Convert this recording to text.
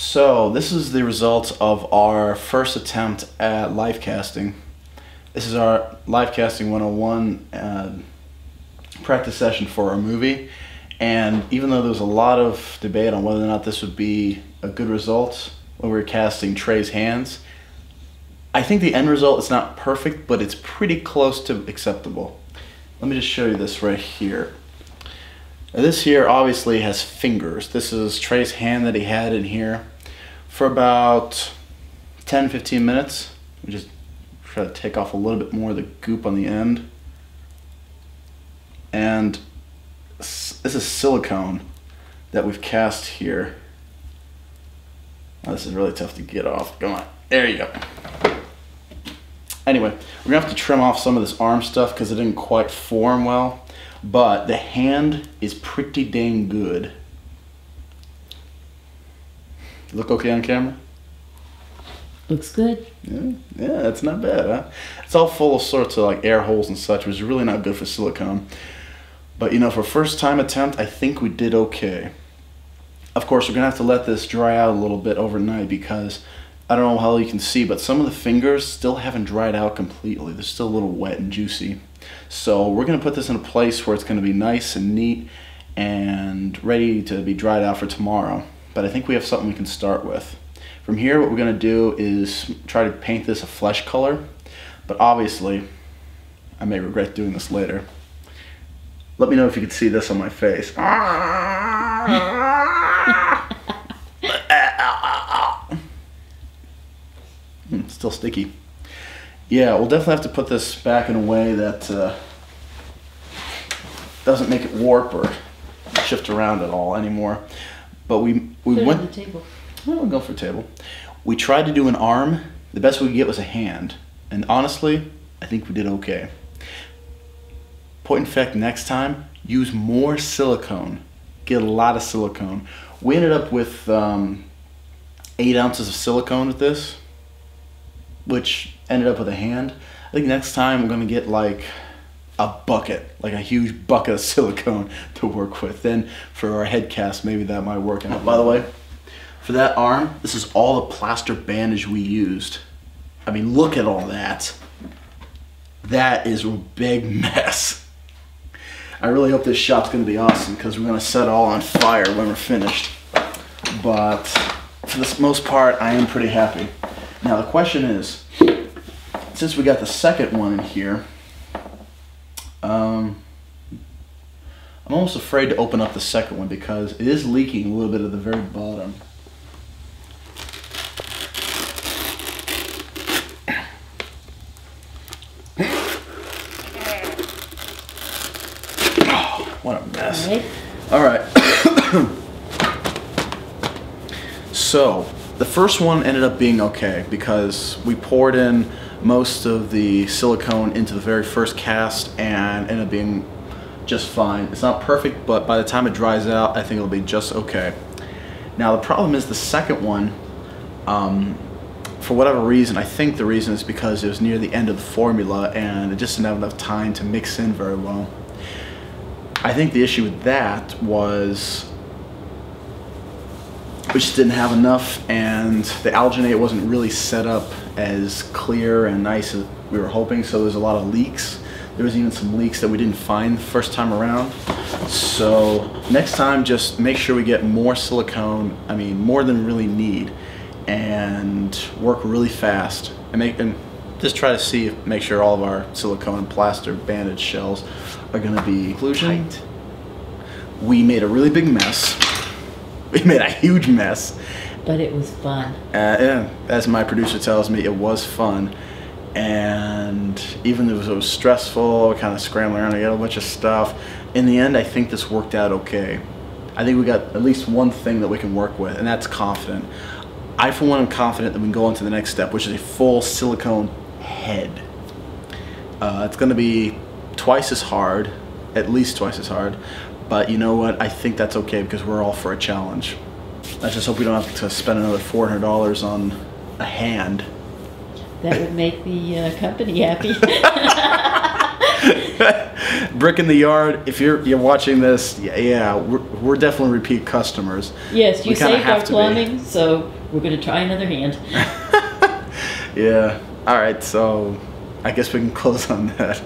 So this is the results of our first attempt at live casting. This is our Lifecasting 101 practice session for our movie, and even though there was a lot of debate on whether or not this would be a good result when we were casting Trey's hands, I think the end result is not perfect, but it's pretty close to acceptable. Let me just show you this right here. Now this here obviously has fingers. This is Trey's hand that he had in here for about 10-15 minutes. We just try to take off a little bit more of the goop on the end. And this is silicone that we've cast here. Oh, this is really tough to get off. Come on, there you go. Anyway, we're gonna have to trim off some of this arm stuff because it didn't quite form well, but the hand is pretty dang good. Look okay on camera? Looks good. Yeah, that's not bad, huh? It's all full of sorts of like air holes and such, which is really not good for silicone. But you know, for a first time attempt, I think we did okay. Of course, we're gonna have to let this dry out a little bit overnight because I don't know how you can see, but some of the fingers still haven't dried out completely. They're still a little wet and juicy. So we're gonna put this in a place where it's gonna be nice and neat and ready to be dried out for tomorrow. But I think we have something we can start with. From here, what we're gonna do is try to paint this a flesh color, but obviously, I may regret doing this later. Let me know if you can see this on my face. Still sticky. Yeah, we'll definitely have to put this back in a way that doesn't make it warp or shift around at all anymore. But we Put it went on the table. Well, we'll go for a table. We tried to do an arm. The best we could get was a hand, and honestly, I think we did okay. Point in fact, next time, use more silicone. Get a lot of silicone. We ended up with 8 ounces of silicone with this, which ended up with a hand. I think next time we're gonna get like a bucket, like a huge bucket of silicone to work with. Then for our head cast, maybe that might work out. By the way, for that arm, this is all the plaster bandage we used. I mean, look at all that. That is a big mess. I really hope this shot's gonna be awesome because we're gonna set it all on fire when we're finished. But for the most part, I am pretty happy. Now the question is, since we got the second one in here, I'm almost afraid to open up the second one because it is leaking a little bit at the very bottom. Oh, what a mess. All right. So the first one ended up being okay because we poured in most of the silicone into the very first cast and ended up being just fine. It's not perfect, but by the time it dries out, I think it'll be just okay. Now the problem is the second one, for whatever reason, I think the reason is because it was near the end of the formula and it just didn't have enough time to mix in very well. I think the issue with that was we just didn't have enough, and the alginate wasn't really set up as clear and nice as we were hoping, so there's a lot of leaks. There was even some leaks that we didn't find the first time around. So next time, just make sure we get more silicone, I mean more than we really need, and work really fast and just try to see, make sure all of our silicone and plaster bandage shells are gonna be tight. We made a really big mess. We made a huge mess. But it was fun. Yeah, as my producer tells me, it was fun. And even though it was stressful, kind of scrambling around to get a bunch of stuff, in the end, I think this worked out okay. I think we got at least one thing that we can work with, and that's confident. I, for one, am confident that we can go on to the next step, which is a full silicone head. It's going to be twice as hard, at least twice as hard. But you know what? I think that's okay because we're all for a challenge. I just hope we don't have to spend another $400 on a hand. That would make the company happy. Brick in the Yard. If you're watching this, yeah, we're definitely repeat customers. Yes, you We kinda saved our have to be. plumbing, so we're going to try another hand. Yeah. All right. So I guess we can close on that.